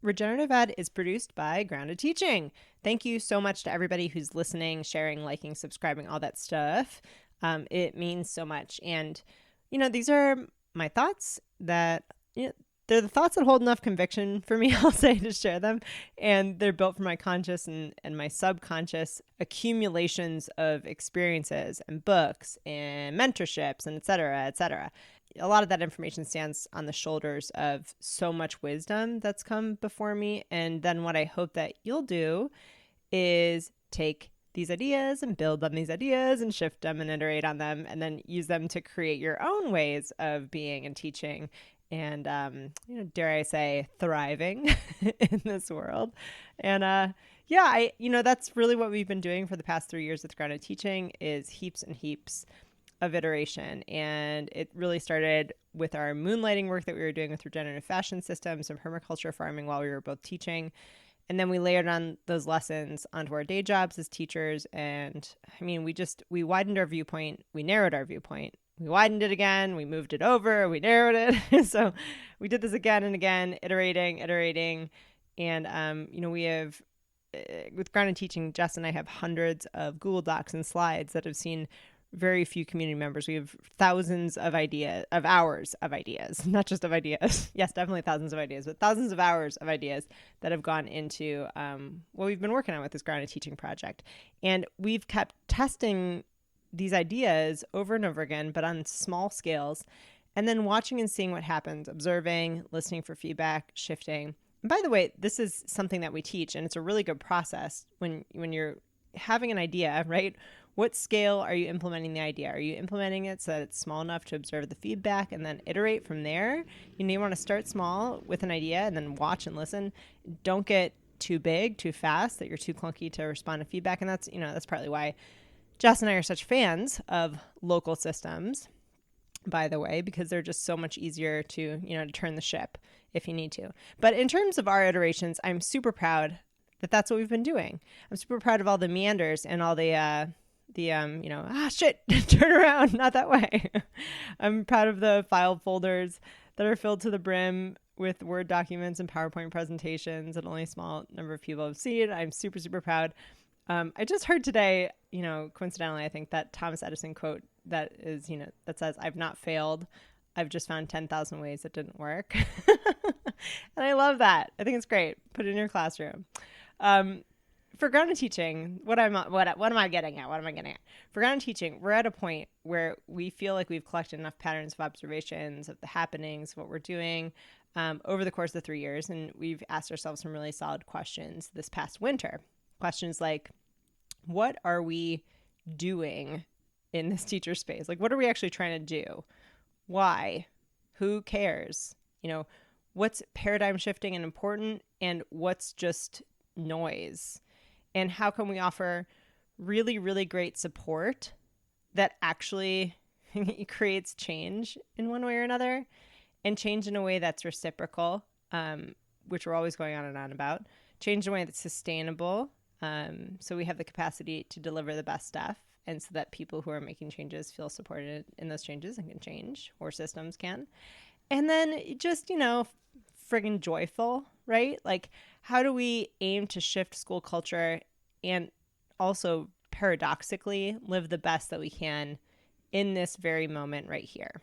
Regenerative Ed is produced by Grounded Teaching. Thank you so much to everybody who's listening, sharing, liking, subscribing, all that stuff. It means so much. And, these are my thoughts that, they're the thoughts that hold enough conviction for me, I'll say, to share them. And they're built from my conscious and my subconscious accumulations of experiences and books and mentorships and et cetera, et cetera. A lot of that information stands on the shoulders of so much wisdom that's come before me. And then what I hope that you'll do is take these ideas and build on these ideas and shift them and iterate on them and then use them to create your own ways of being and teaching and, dare I say, thriving in this world. And that's really what we've been doing for the past 3 years with Grounded Teaching is heaps and heaps of iteration. And it really started with our moonlighting work that we were doing with regenerative fashion systems and permaculture farming while we were both teaching. And then we layered on those lessons onto our day jobs as teachers. And we widened our viewpoint. We narrowed our viewpoint. We widened it again. We moved it over. We narrowed it. So we did this again and again, iterating. And, we have, with Grounded Teaching, Jess and I have hundreds of Google Docs and slides that have seen very few community members. We have thousands of hours of ideas, not just of ideas. Yes, definitely thousands of ideas, but thousands of hours of ideas that have gone into what we've been working on with this Grounded Teaching project. And we've kept testing these ideas over and over again, but on small scales, and then watching and seeing what happens, observing, listening for feedback, shifting. And by the way, this is something that we teach, and it's a really good process when you're having an idea, right? What scale are you implementing the idea? Are you implementing it so that it's small enough to observe the feedback and then iterate from there? You want to start small with an idea and then watch and listen. Don't get too big, too fast, that you're too clunky to respond to feedback. And that's partly why Jess and I are such fans of local systems, by the way, because they're just so much easier to turn the ship if you need to. But in terms of our iterations, I'm super proud that that's what we've been doing. I'm super proud of all the meanders and all the turn around, not that way. I'm proud of the file folders that are filled to the brim with Word documents and PowerPoint presentations that only a small number of people have seen. I'm super, super proud. I just heard today, coincidentally, I think that Thomas Edison quote that is, that says, "I've not failed. I've just found 10,000 ways it didn't work." And I love that. I think it's great. Put it in your classroom. For Grounded Teaching, what am I getting at? For Grounded Teaching, we're at a point where we feel like we've collected enough patterns of observations of the happenings, what we're doing over the course of the 3 years. And we've asked ourselves some really solid questions this past winter. Questions like, what are we doing in this teacher space? Like, what are we actually trying to do? Why? Who cares? What's paradigm shifting and important, and what's just noise? And how can we offer really, really great support that actually creates change in one way or another, and change in a way that's reciprocal, which we're always going on and on about, change in a way that's sustainable, so we have the capacity to deliver the best stuff, and so that people who are making changes feel supported in those changes and can change, or systems can. And then just, friggin' joyful, right? Like, how do we aim to shift school culture and also paradoxically live the best that we can in this very moment right here?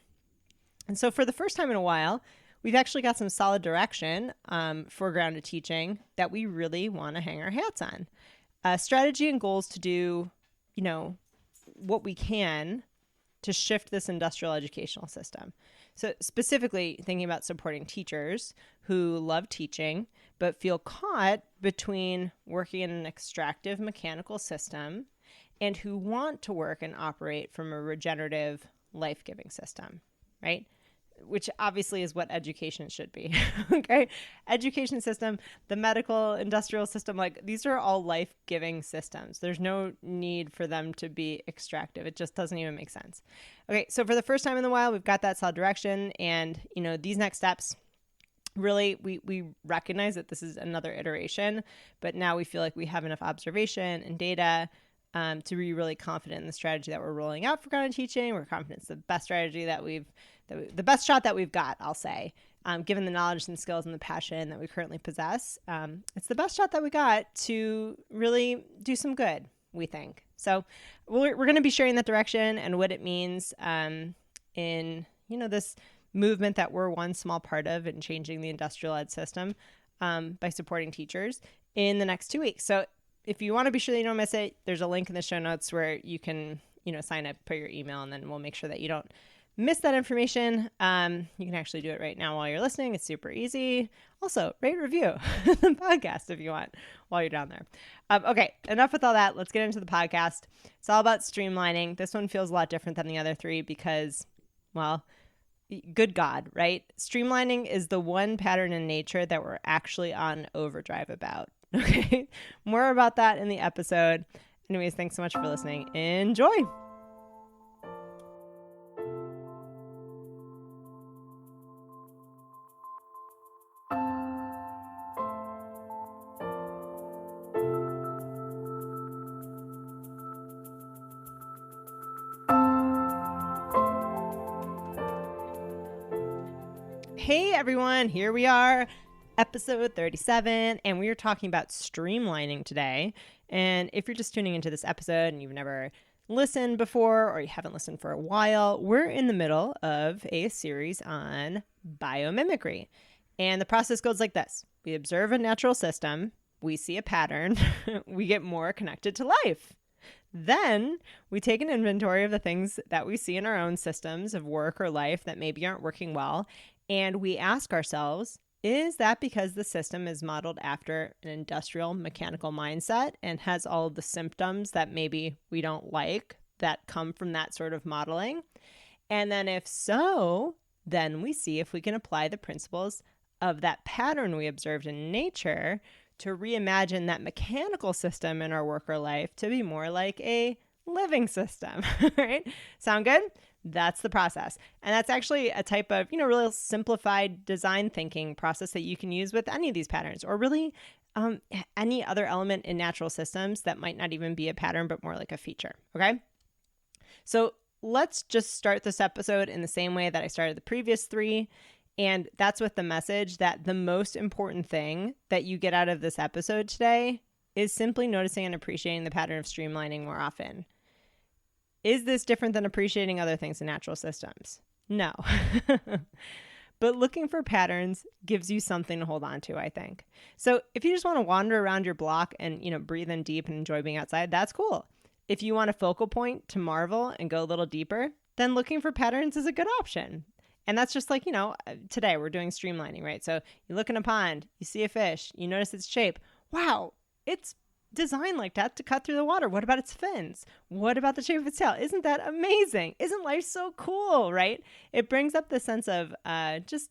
And so for the first time in a while, we've actually got some solid direction for Grounded Teaching that we really want to hang our hats on. Strategy and goals to do, what we can to shift this industrial educational system. So specifically thinking about supporting teachers who love teaching, but feel caught between working in an extractive mechanical system and who want to work and operate from a regenerative, life-giving system, right? Which obviously is what education should be, okay? Education system, the medical, industrial system, like these are all life-giving systems. There's no need for them to be extractive. It just doesn't even make sense. Okay, so for the first time in a while, we've got that solid direction, and these next steps, really, we recognize that this is another iteration, but now we feel like we have enough observation and data to be really confident in the strategy that we're rolling out for content teaching. We're confident it's the best strategy the best shot that we've got, I'll say. Given the knowledge and skills and the passion that we currently possess, it's the best shot that we got to really do some good, we think. So we're going to be sharing that direction and what it means in, this movement that we're one small part of in changing the industrial ed system by supporting teachers in the next 2 weeks. So if you want to be sure that you don't miss it, there's a link in the show notes where you can, sign up, put your email, and then we'll make sure that you don't miss that information. You can actually do it right now while you're listening. It's super easy. Also, rate, review the podcast if you want while you're down there. Okay, enough with all that. Let's get into the podcast. It's all about streamlining. This one feels a lot different than the other three because, well, good God, right? Streamlining is the one pattern in nature that we're actually on overdrive about. Okay, more about that in the episode. Anyways, thanks so much for listening. Enjoy. Hey everyone, here we are, episode 37, and we are talking about streamlining today. And if you're just tuning into this episode and you've never listened before or you haven't listened for a while, we're in the middle of a series on biomimicry. And the process goes like this. We observe a natural system, we see a pattern, we get more connected to life. Then we take an inventory of the things that we see in our own systems of work or life that maybe aren't working well. And we ask ourselves, is that because the system is modeled after an industrial mechanical mindset and has all of the symptoms that maybe we don't like that come from that sort of modeling? And then if so, then we see if we can apply the principles of that pattern we observed in nature to reimagine that mechanical system in our work or life to be more like a living system, right? Sound good? That's the process. And that's actually a type of, really simplified design thinking process that you can use with any of these patterns or really any other element in natural systems that might not even be a pattern, but more like a feature. Okay. So let's just start this episode in the same way that I started the previous three. And that's with the message that the most important thing that you get out of this episode today is simply noticing and appreciating the pattern of streamlining more often. Is this different than appreciating other things in natural systems? No. But looking for patterns gives you something to hold on to, I think. So if you just want to wander around your block and, breathe in deep and enjoy being outside, that's cool. If you want a focal point to marvel and go a little deeper, then looking for patterns is a good option. And that's just like, today we're doing streamlining, right? So you look in a pond, you see a fish, you notice its shape. Wow, it's designed like that to cut through the water. What about its fins? What about the shape of its tail? Isn't that amazing? Isn't life so cool, right? It brings up the sense of just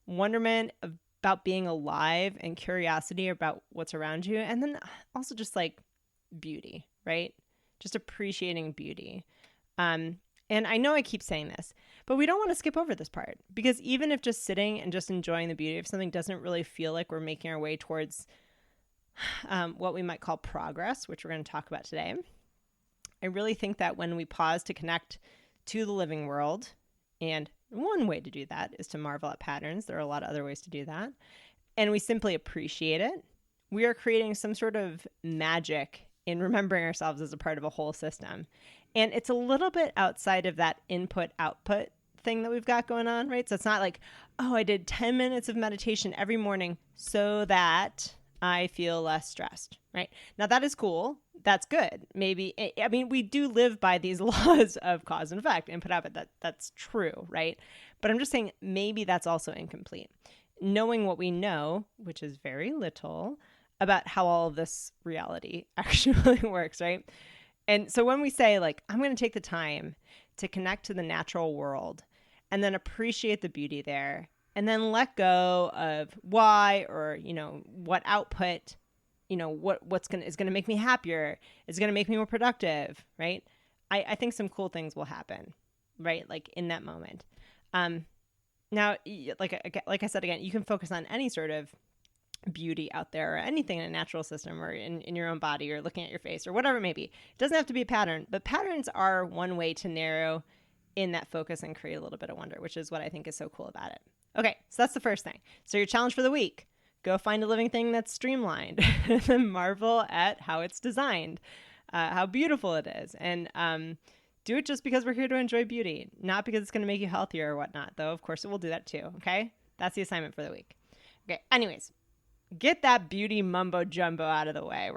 wonderment about being alive and curiosity about what's around you. And then also just like beauty, right? Just appreciating beauty. And I know I keep saying this, but we don't want to skip over this part because even if just sitting and just enjoying the beauty of something doesn't really feel like we're making our way towards what we might call progress, which we're going to talk about today. I really think that when we pause to connect to the living world, and one way to do that is to marvel at patterns. There are a lot of other ways to do that. And we simply appreciate it. We are creating some sort of magic in remembering ourselves as a part of a whole system. And it's a little bit outside of that input-output thing that we've got going on, right? So it's not like, oh, I did 10 minutes of meditation every morning so that I feel less stressed, right? Now that is cool. That's good. Maybe, we do live by these laws of cause and effect, input, output. That's true, right? But I'm just saying maybe that's also incomplete. Knowing what we know, which is very little, about how all of this reality actually works, right? And so when we say like, I'm going to take the time to connect to the natural world and then appreciate the beauty there, and then let go of why or, what output, is going to make me happier, is going to make me more productive, right? I think some cool things will happen, right? Like in that moment. Now, like I said, again, you can focus on any sort of beauty out there or anything in a natural system or in your own body or looking at your face or whatever it may be. It doesn't have to be a pattern, but patterns are one way to narrow in that focus and create a little bit of wonder, which is what I think is so cool about it. Okay, so that's the first thing. So your challenge for the week, go find a living thing that's streamlined and marvel at how it's designed, how beautiful it is. And do it just because we're here to enjoy beauty, not because it's going to make you healthier or whatnot, though of course it will do that too, okay? That's the assignment for the week. Okay, anyways, get that beauty mumbo jumbo out of the way.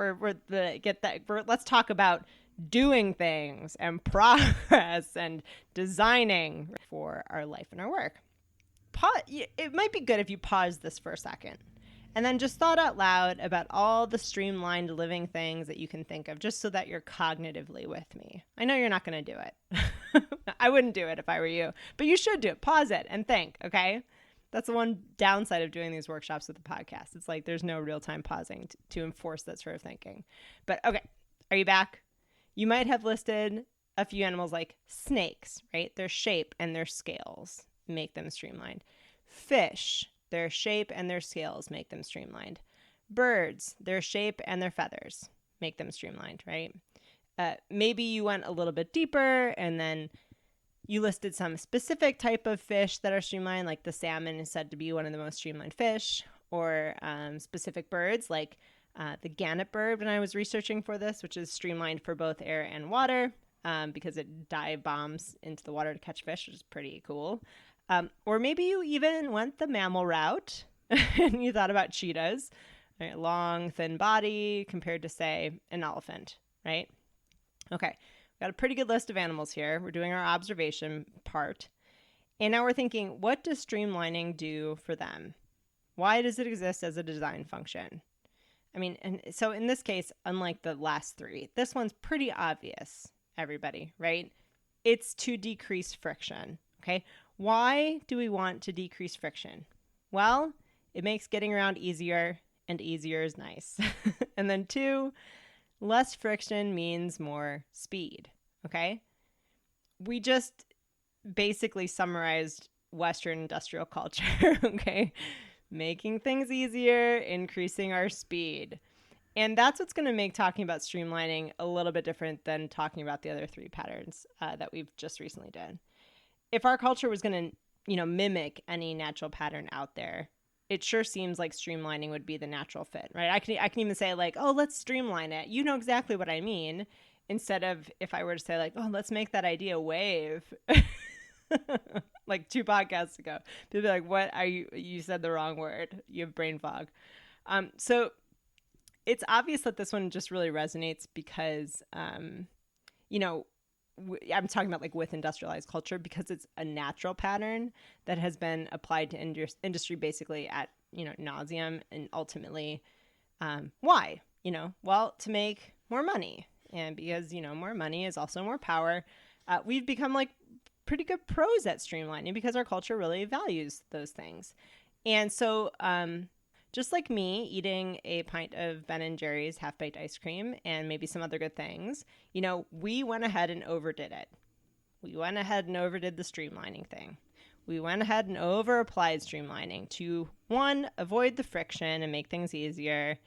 Let's talk about doing things and progress and designing for our life and our work. It might be good if you pause this for a second and then just thought out loud about all the streamlined living things that you can think of, just so that you're cognitively with me. I know you're not going to do it. I wouldn't do it if I were you, but you should do it. Pause it and think, okay? That's the one downside of doing these workshops with the podcast. It's like there's no real-time pausing to enforce that sort of thinking. But okay, are you back? You might have listed a few animals like snakes, right? Their shape and their scales make them streamlined. Fish, their shape and their scales make them streamlined. Birds, their shape and their feathers make them streamlined, right? Maybe you went a little bit deeper and then you listed some specific type of fish that are streamlined, like the salmon is said to be one of the most streamlined fish, or specific birds like the gannet bird when I was researching for this, which is streamlined for both air and water because it dive bombs into the water to catch fish, which is pretty cool. Or maybe you even went the mammal route and you thought about cheetahs, right? Long, thin body compared to, say, an elephant, right? Okay. Got a pretty good list of animals here. We're doing our observation part. And now we're thinking, what does streamlining do for them? Why does it exist as a design function? I mean, and so in this case, unlike the last three, this one's pretty obvious, everybody, right? It's to decrease friction, okay? Why do we want to decrease friction? Well, it makes getting around easier, and easier is nice. And then 2, less friction means more speed, okay? We just basically summarized Western industrial culture, okay? Making things easier, increasing our speed. And that's what's going to make talking about streamlining a little bit different than talking about the other 3 patterns that we've just recently done. If our culture was going to, mimic any natural pattern out there, it sure seems like streamlining would be the natural fit, right? I can even say like, oh, let's streamline it. You know exactly what I mean. Instead of if I were to say like, oh, let's make that idea wave. Like 2 podcasts ago, people be like, what are you said the wrong word. You have brain fog. So it's obvious that this one just really resonates because, I'm talking about like with industrialized culture because it's a natural pattern that has been applied to industry basically at, nauseum, and ultimately, why? Well, to make more money, and because, more money is also more power. We've become like pretty good pros at streamlining because our culture really values those things. And so, just like me eating a pint of Ben & Jerry's half-baked ice cream and maybe some other good things, we went ahead and overdid it. We went ahead and overdid the streamlining thing. We went ahead and over-applied streamlining to, 1, avoid the friction and make things easier,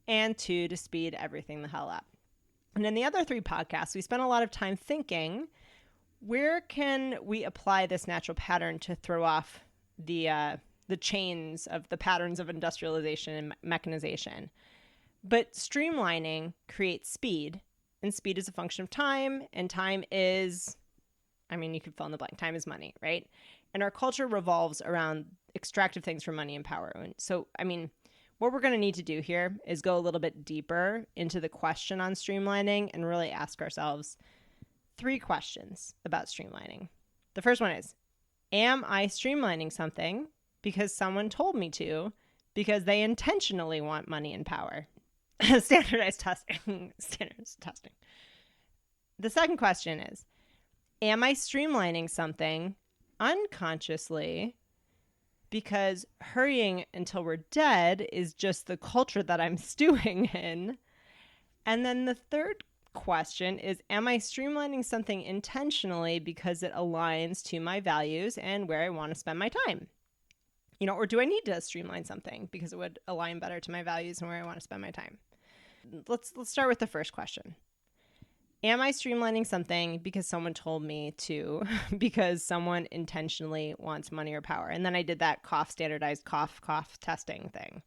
and 2, to speed everything the hell up. And in the other 3 podcasts, we spent a lot of time thinking, where can we apply this natural pattern to throw off the chains of the patterns of industrialization and mechanization? But streamlining creates speed, and speed is a function of time, and time is, you could fill in the blank. Time is money, right? And our culture revolves around extractive things for money and power. And so, what we're going to need to do here is go a little bit deeper into the question on streamlining and really ask ourselves 3 questions about streamlining. The first one is, am I streamlining something because someone told me to, because they intentionally want money and power? Standardized testing. The second question is, am I streamlining something unconsciously because hurrying until we're dead is just the culture that I'm stewing in? And then the third question is, am I streamlining something intentionally because it aligns to my values and where I want to spend my time? Or do I need to streamline something because it would align better to my values and where I want to spend my time? Let's start with the first question. Am I streamlining something because someone told me to, because someone intentionally wants money or power? And then I did that standardized cough testing thing.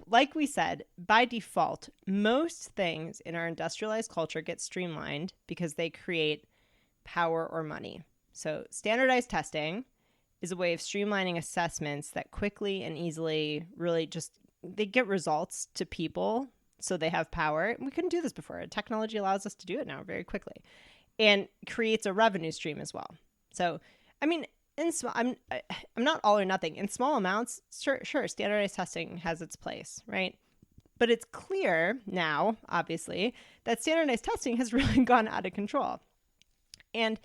Like we said, by default, most things in our industrialized culture get streamlined because they create power or money. So standardized testing is a way of streamlining assessments that quickly and easily they get results to people so they have power. We couldn't do this before. Technology allows us to do it now very quickly and creates a revenue stream as well. So, I mean, I'm not all or nothing. In small amounts, sure, standardized testing has its place, right? But it's clear now, obviously, that standardized testing has really gone out of control. And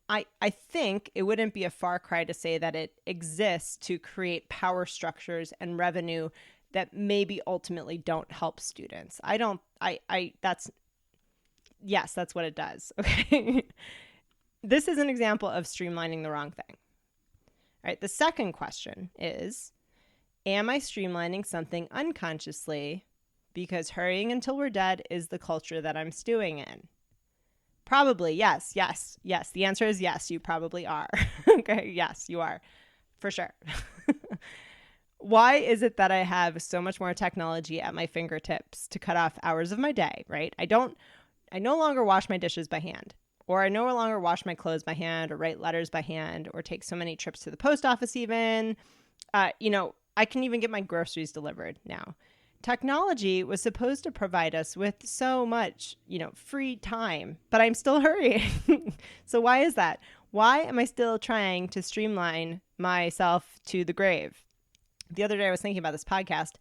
I think it wouldn't be a far cry to say that it exists to create power structures and revenue that maybe ultimately don't help students. That's what it does. Okay. This is an example of streamlining the wrong thing. All right. The second question is, am I streamlining something unconsciously because hurrying until we're dead is the culture that I'm stewing in? Probably, yes. The answer is yes, you probably are. Okay, yes, you are, for sure. Why is it that I have so much more technology at my fingertips to cut off hours of my day, right? I no longer wash my dishes by hand, or I no longer wash my clothes by hand, or write letters by hand, or take so many trips to the post office even. I can even get my groceries delivered now. Technology was supposed to provide us with so much, free time, but I'm still hurrying. So why is that? Why am I still trying to streamline myself to the grave? The other day I was thinking about this podcast,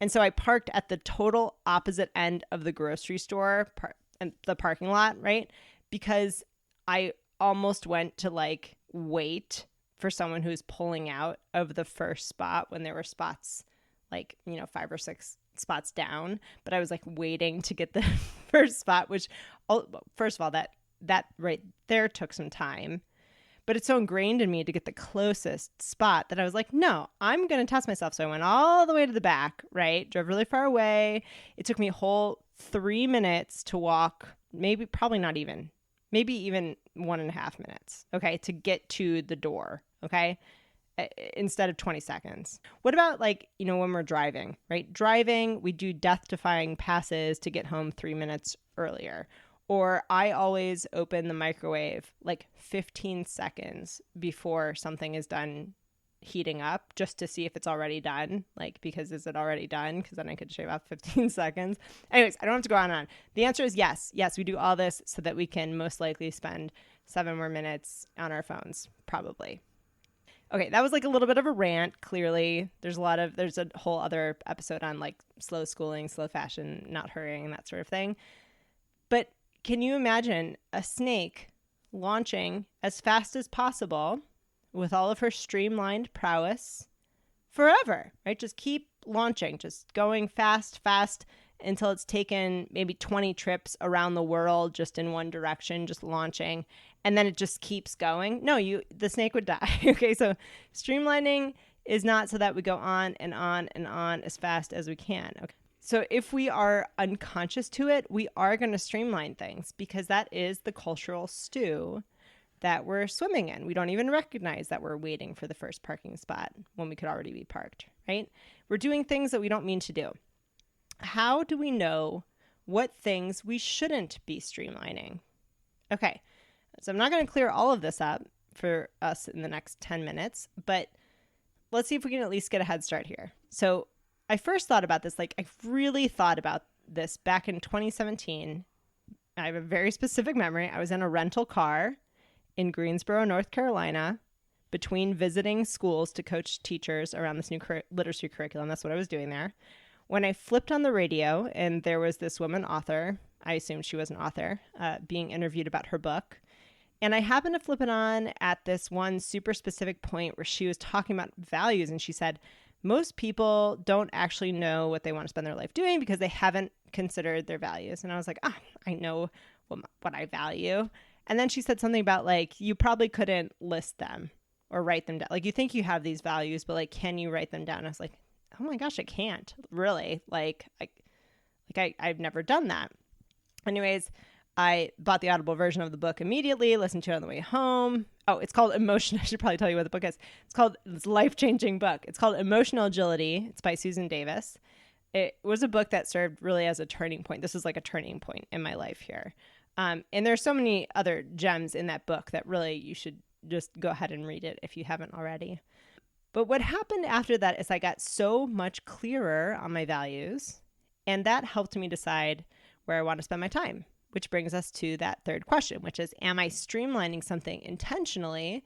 and so I parked at the total opposite end of the grocery store and the parking lot, right? Because I almost went to wait for someone who's pulling out of the first spot when there were spots 5 or 6 spots down, but I was waiting to get the first spot, which first of all, that right there took some time, but it's so ingrained in me to get the closest spot that I was like, no, I'm going to test myself. So I went all the way to the back, right? Drove really far away. It took me a whole 3 minutes to walk, maybe even 1.5 minutes. Okay. To get to the door. Okay. Instead of 20 seconds. What about when we're driving, right? Driving, we do death-defying passes to get home 3 minutes earlier. Or I always open the microwave 15 seconds before something is done heating up just to see if it's already done. Because is it already done? Because then I could shave off 15 seconds. Anyways, I don't have to go on and on. The answer is yes. Yes, we do all this so that we can most likely spend 7 more minutes on our phones, probably. Okay, that was a little bit of a rant. Clearly, there's a whole other episode on slow schooling, slow fashion, not hurrying, that sort of thing. But can you imagine a snake launching as fast as possible with all of her streamlined prowess forever, right? Just keep launching, just going fast until it's taken maybe 20 trips around the world just in one direction, just launching. And then it just keeps going. No, the snake would die. Okay, so streamlining is not so that we go on and on and on as fast as we can. Okay. So if we are unconscious to it, we are going to streamline things because that is the cultural stew that we're swimming in. We don't even recognize that we're waiting for the first parking spot when we could already be parked, right? We're doing things that we don't mean to do. How do we know what things we shouldn't be streamlining? Okay, so I'm not going to clear all of this up for us in the next 10 minutes, but let's see if we can at least get a head start here. So I first thought about this, I really thought about this back in 2017. I have a very specific memory. I was in a rental car in Greensboro, North Carolina, between visiting schools to coach teachers around this new literacy curriculum. That's what I was doing there. When I flipped on the radio and there was this woman author, I assumed she was an author, being interviewed about her book. And I happened to flip it on at this one super specific point where she was talking about values. And she said, most people don't actually know what they want to spend their life doing because they haven't considered their values. And I was like, I know what I value. And then she said something about you probably couldn't list them. or write them down. Like, you think you have these values, but like, can you write them down? I was like, oh my gosh, I can't really. I've never done that. Anyways, I bought the Audible version of the book immediately, listened to it on the way home. Oh, it's called Emotion. I should probably tell you what the book is. It's a life-changing book. It's called Emotional Agility. It's by Susan Davis. It was a book that served really as a turning point. This is like a turning point in my life here. And there's so many other gems in that book that really you should just go ahead and read it if you haven't already. But what happened after that is I got so much clearer on my values, and that helped me decide where I want to spend my time, which brings us to that third question, which is, am I streamlining something intentionally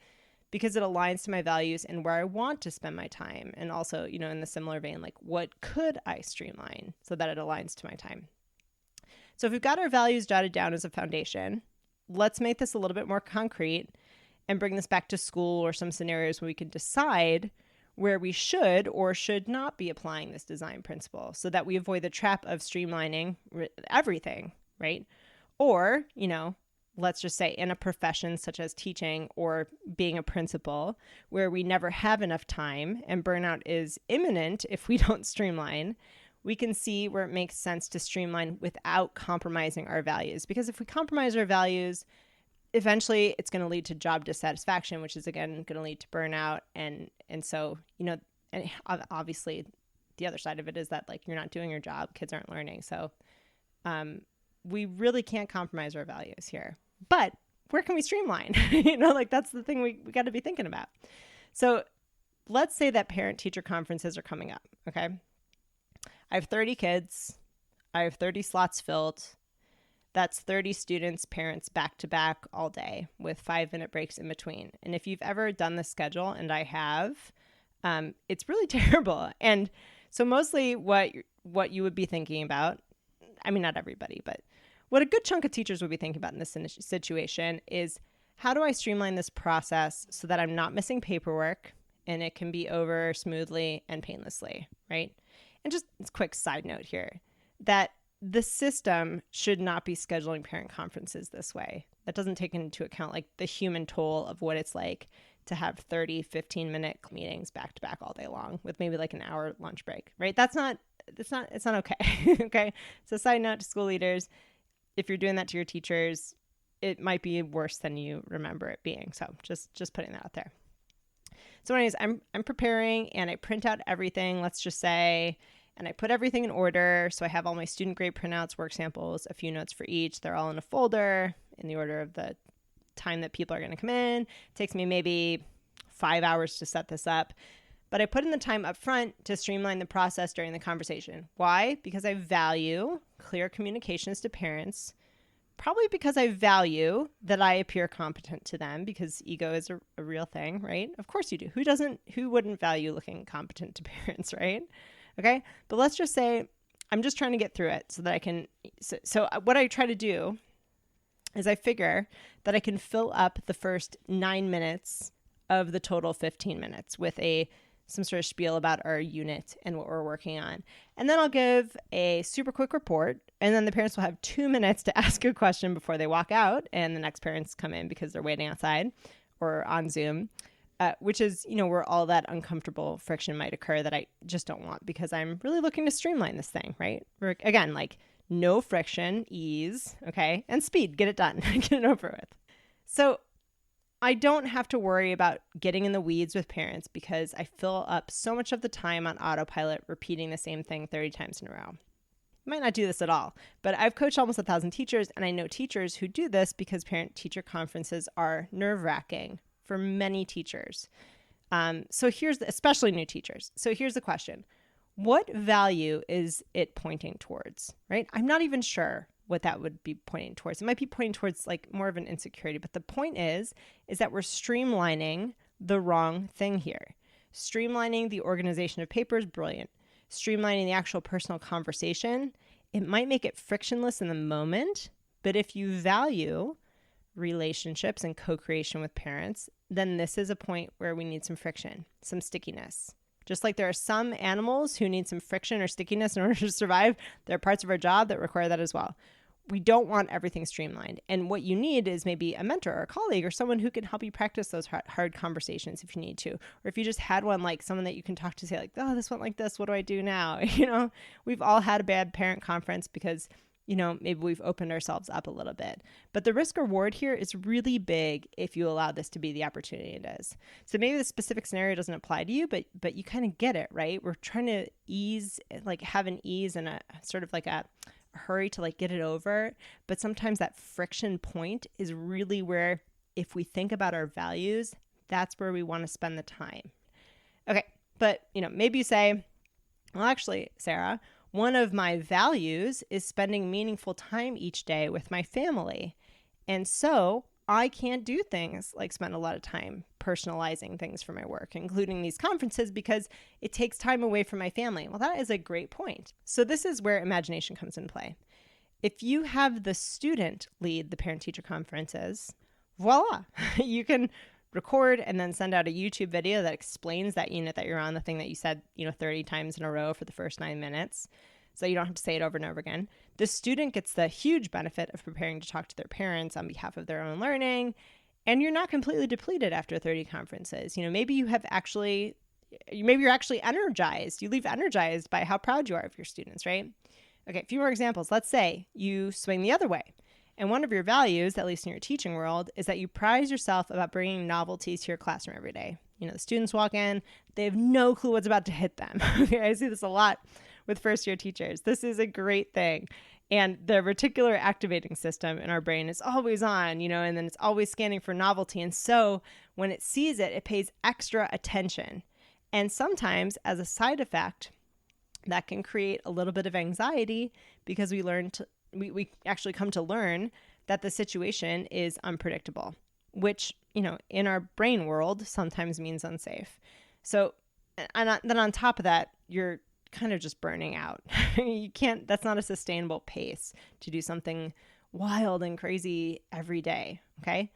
because it aligns to my values and where I want to spend my time? And also, in the similar vein, like, what could I streamline so that it aligns to my time? So if we've got our values jotted down as a foundation, let's make this a little bit more concrete and bring this back to school or some scenarios where we can decide where we should or should not be applying this design principle so that we avoid the trap of streamlining everything, right? Or, let's just say in a profession such as teaching or being a principal, where we never have enough time and burnout is imminent if we don't streamline, we can see where it makes sense to streamline without compromising our values. Because if we compromise our values, eventually it's going to lead to job dissatisfaction, which is again going to lead to burnout. And so, and obviously the other side of it is that, like, you're not doing your job, kids aren't learning. So we really can't compromise our values here. But where can we streamline? That's the thing we got to be thinking about. So let's say that parent-teacher conferences are coming up, okay? I have 30 kids. I have 30 slots filled. That's 30 students, parents, back to back all day with 5-minute breaks in between. And if you've ever done this schedule, and I have, it's really terrible. And so mostly what you would be thinking about, I mean, not everybody, but what a good chunk of teachers would be thinking about in this situation is, how do I streamline this process so that I'm not missing paperwork and it can be over smoothly and painlessly, right? And just a quick side note here, that the system should not be scheduling parent conferences this way. That doesn't take into account like the human toll of what it's like to have 30, 15-minute meetings back to back all day long with maybe like an hour lunch break, right? It's not okay. Okay. So side note to school leaders, if you're doing that to your teachers, it might be worse than you remember it being. So just putting that out there. So anyways, I'm preparing and I print out everything, let's just say, and I put everything in order. So I have all my student grade printouts, work samples, a few notes for each. They're all in a folder in the order of the time that people are going to come in. It takes me maybe 5 hours to set this up, but I put in the time up front to streamline the process during the conversation. Why? Because I value clear communications to parents. Probably because I value that I appear competent to them, because ego is a real thing, right? Of course you do. Who wouldn't value looking competent to parents, right? Okay. But let's just say I'm just trying to get through it so that I can. So what I try to do is I figure that I can fill up the first 9 minutes of the total 15 minutes with some sort of spiel about our unit and what we're working on. And then I'll give a super quick report, and then the parents will have 2 minutes to ask a question before they walk out, and the next parents come in because they're waiting outside or on Zoom, which is, where all that uncomfortable friction might occur that I just don't want, because I'm really looking to streamline this thing, right? Again, like, no friction, ease, okay? And speed, get it done, get it over with. So I don't have to worry about getting in the weeds with parents because I fill up so much of the time on autopilot repeating the same thing 30 times in a row. You might not do this at all, but I've coached almost 1,000 teachers, and I know teachers who do this because parent-teacher conferences are nerve-wracking for many teachers. Especially new teachers. So here's the question. What value is it pointing towards, right? I'm not even sure what that would be pointing towards. It might be pointing towards like more of an insecurity, but the point is that we're streamlining the wrong thing here. Streamlining the organization of papers, brilliant. Streamlining the actual personal conversation, it might make it frictionless in the moment, but if you value relationships and co-creation with parents, then this is a point where we need some friction, some stickiness. Just like there are some animals who need some friction or stickiness in order to survive, there are parts of our job that require that as well. we don't want everything streamlined. And what you need is maybe a mentor or a colleague or someone who can help you practice those hard conversations if you need to. Or if you just had one, like someone that you can talk to, say like, oh, this went like this. What do I do now? We've all had a bad parent conference because, maybe we've opened ourselves up a little bit. But the risk reward here is really big if you allow this to be the opportunity it is. So maybe the specific scenario doesn't apply to you, but you kind of get it, right? We're trying to have an ease and a sort of like a hurry to get it over. But sometimes that friction point is really where, if we think about our values, that's where we want to spend the time. Okay. But, maybe you say, well, actually, Sarah, one of my values is spending meaningful time each day with my family. And so I can't do things like spend a lot of time personalizing things for my work, including these conferences, because it takes time away from my family. Well, that is a great point. So this is where imagination comes in play. If you have the student lead the parent-teacher conferences, voila, you can record and then send out a YouTube video that explains that unit that you're on, the thing that you said, 30 times in a row for the first 9 minutes. So you don't have to say it over and over again. The student gets the huge benefit of preparing to talk to their parents on behalf of their own learning. And you're not completely depleted after 30 conferences. Maybe you're actually energized. You leave energized by how proud you are of your students, right? Okay, a few more examples. Let's say you swing the other way. And one of your values, at least in your teaching world, is that you prize yourself about bringing novelties to your classroom every day. The students walk in, they have no clue what's about to hit them. Okay, I see this a lot with first-year teachers. This is a great thing. And the reticular activating system in our brain is always on, and then it's always scanning for novelty. And so when it sees it, it pays extra attention. And sometimes, as a side effect, that can create a little bit of anxiety because we actually come to learn that the situation is unpredictable, which, in our brain world sometimes means unsafe. So, and then on top of that, you're kind of just burning out. That's not a sustainable pace to do something wild and crazy every day. Okay.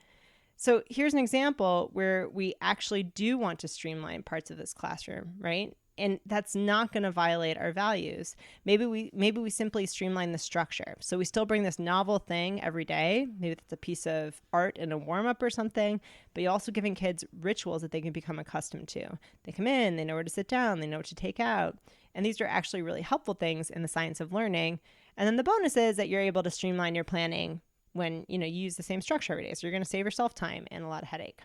So here's an example where we actually do want to streamline parts of this classroom, right? And that's not going to violate our values. Maybe we simply streamline the structure. So we still bring this novel thing every day. Maybe it's a piece of art in a warm-up or something, but you're also giving kids rituals that they can become accustomed to. They come in, they know where to sit down, they know what to take out. And these are actually really helpful things in the science of learning. And then the bonus is that you're able to streamline your planning when, you use the same structure every day. So you're going to save yourself time and a lot of headache.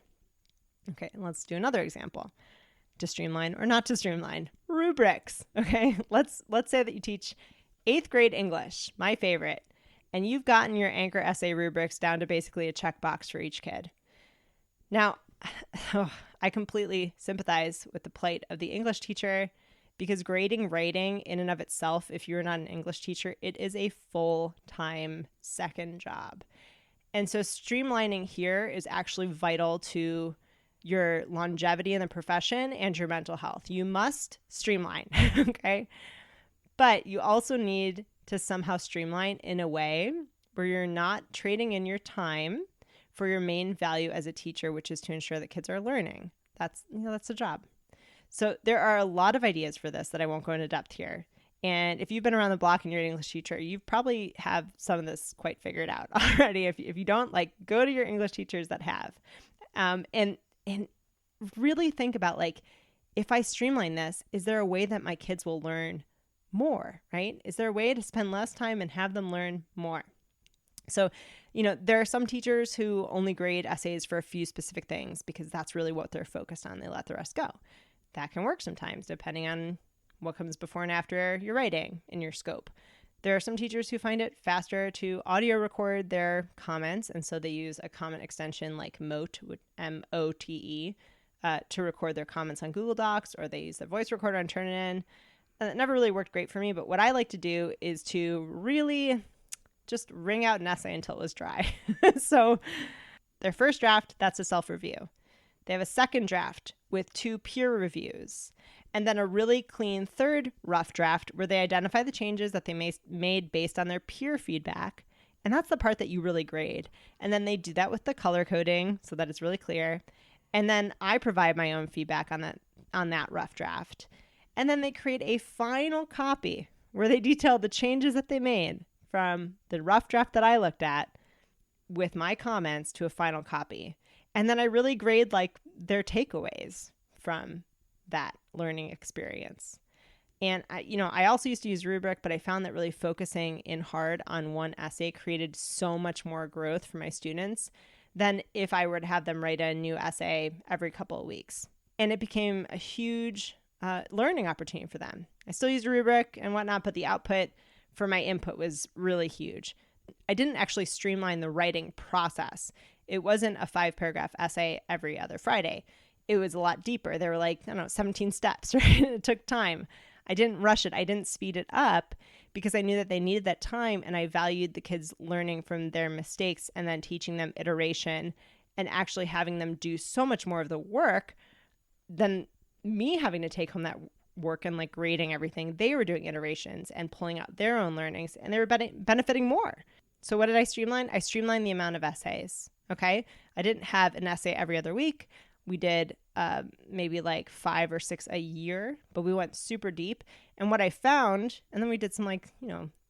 Okay, let's do another example. To streamline or not to streamline, rubrics. Okay, let's say that you teach 8th grade English, my favorite, and you've gotten your anchor essay rubrics down to basically a checkbox for each kid. Now, I completely sympathize with the plight of the English teacher, because grading writing in and of itself, if you're not an English teacher, it is a full-time second job. And so streamlining here is actually vital to your longevity in the profession and your mental health. You must streamline, okay? But you also need to somehow streamline in a way where you're not trading in your time for your main value as a teacher, which is to ensure that kids are learning. That's the job. So there are a lot of ideas for this that I won't go into depth here. And if you've been around the block and you're an English teacher, you probably have some of this quite figured out already. If you don't, go to your English teachers that have. And really think about, if I streamline this, is there a way that my kids will learn more, right? Is there a way to spend less time and have them learn more? So, there are some teachers who only grade essays for a few specific things because that's really what they're focused on. They let the rest go. That can work sometimes, depending on what comes before and after your writing in your scope. There are some teachers who find it faster to audio record their comments, and so they use a comment extension like MOTE, M-O-T-E, to record their comments on Google Docs, or they use the voice recorder and turn it in. And it never really worked great for me, but what I like to do is to really just wring out an essay until it was dry. So their first draft, that's a self-review. They have a second draft with 2 peer reviews, and then a really clean third rough draft where they identify the changes that they made based on their peer feedback. And that's the part that you really grade. And then they do that with the color coding so that it's really clear. And then I provide my own feedback on that rough draft. And then they create a final copy where they detail the changes that they made from the rough draft that I looked at with my comments to a final copy. And then I really grade like their takeaways from that learning experience. And I also used to use rubric, but I found that really focusing in hard on one essay created so much more growth for my students than if I were to have them write a new essay every couple of weeks. And it became a huge learning opportunity for them. I still used rubric and whatnot, but the output for my input was really huge. I didn't actually streamline the writing process. It wasn't a 5-paragraph essay every other Friday. It was a lot deeper. There were like, 17 steps, right? It took time. I didn't rush it. I didn't speed it up because I knew that they needed that time, and I valued the kids learning from their mistakes and then teaching them iteration and actually having them do so much more of the work than me having to take home that work and like grading everything. They were doing iterations and pulling out their own learnings, and they were benefiting more. So what did I streamline? I streamlined the amount of essays. Okay. I didn't have an essay every other week. We did maybe like 5 or 6 a year, but we went super deep. And what I found, and then we did some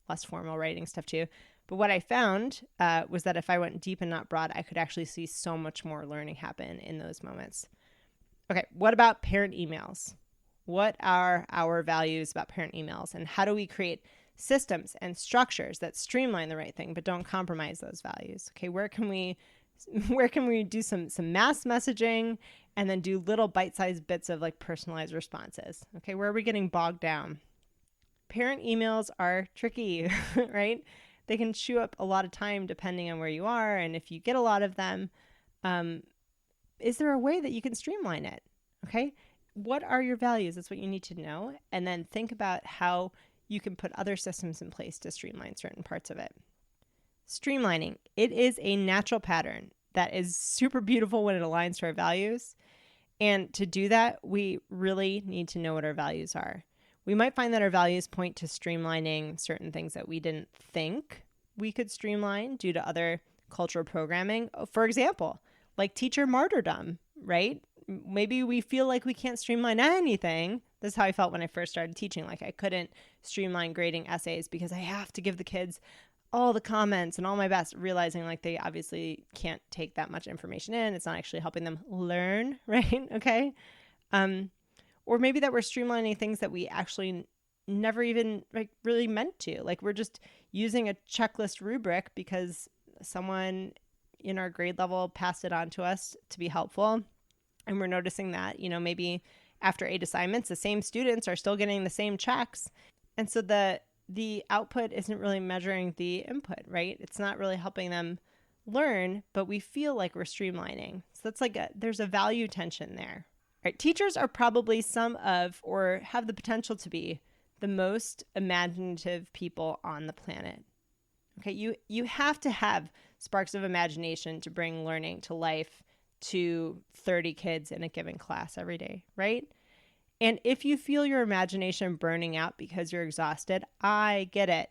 less formal writing stuff too. But what I found was that if I went deep and not broad, I could actually see so much more learning happen in those moments. Okay. What about parent emails? What are our values about parent emails, and how do we create systems and structures that streamline the right thing but don't compromise those values? Okay, where can we do some mass messaging and then do little bite-sized bits of like personalized responses? Okay, where are we getting bogged down? Parent emails are tricky, right? They can chew up a lot of time depending on where you are, and if you get a lot of them, is there a way that you can streamline it? Okay, what are your values? That's what you need to know, and then think about how you can put other systems in place to streamline certain parts of it. Streamlining, it is a natural pattern that is super beautiful when it aligns to our values. And to do that, we really need to know what our values are. We might find that our values point to streamlining certain things that we didn't think we could streamline due to other cultural programming. For example, like teacher martyrdom, right? Maybe we feel like we can't streamline anything. This is how I felt when I first started teaching. Like I couldn't streamline grading essays because I have to give the kids all the comments and all my best, realizing like they obviously can't take that much information in. It's not actually helping them learn, right? Okay. Or maybe that we're streamlining things that we actually never even like really meant to. Like we're just using a checklist rubric because someone in our grade level passed it on to us to be helpful. And we're noticing that, maybe after 8 assignments, the same students are still getting the same checks. And so the output isn't really measuring the input, right? It's not really helping them learn, but we feel like we're streamlining. So that's like there's a value tension there. Right? Teachers are probably some of, or have the potential to be, the most imaginative people on the planet. Okay, you have to have sparks of imagination to bring learning to life to 30 kids in a given class every day, right? And if you feel your imagination burning out because you're exhausted, I get it.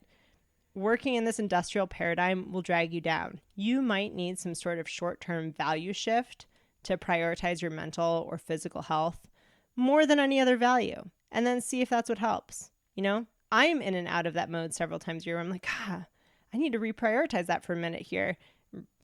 Working in this industrial paradigm will drag you down. You might need some sort of short-term value shift to prioritize your mental or physical health more than any other value, and then see if that's what helps. I'm in and out of that mode several times a year where I'm like, I need to reprioritize that for a minute here,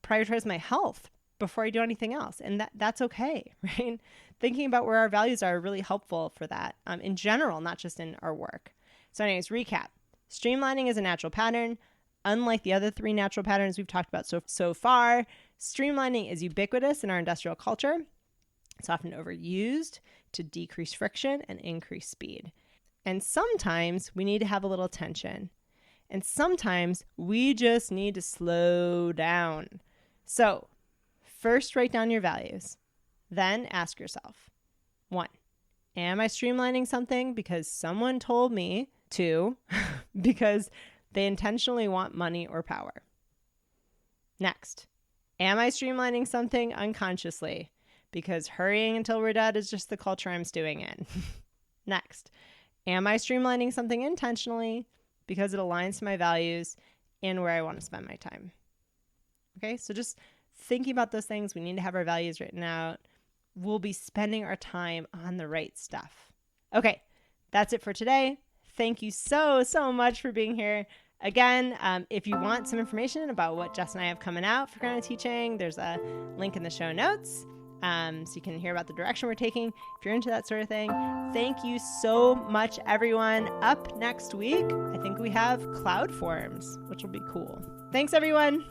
prioritize my health before I do anything else. And that's okay, right? Thinking about where our values are really helpful for that in general, not just in our work. So anyways, recap. Streamlining is a natural pattern. Unlike the other 3 natural patterns we've talked about so far, streamlining is ubiquitous in our industrial culture. It's often overused to decrease friction and increase speed. And sometimes we need to have a little tension. And sometimes we just need to slow down. So first, write down your values. Then ask yourself, 1, am I streamlining something because someone told me to, because they intentionally want money or power? Next, am I streamlining something unconsciously because hurrying until we're dead is just the culture I'm stewing in? Next, am I streamlining something intentionally because it aligns to my values and where I want to spend my time? Okay, so just thinking about those things, we need to have our values written out. We'll be spending our time on the right stuff. Okay, that's it for today. Thank you so much for being here. Again, if you want some information about what Jess and I have coming out for Grounded Teaching, there's a link in the show notes. So you can hear about the direction we're taking if you're into that sort of thing. Thank you so much, everyone. Up next week, I think we have cloud forms, which will be cool. Thanks, everyone.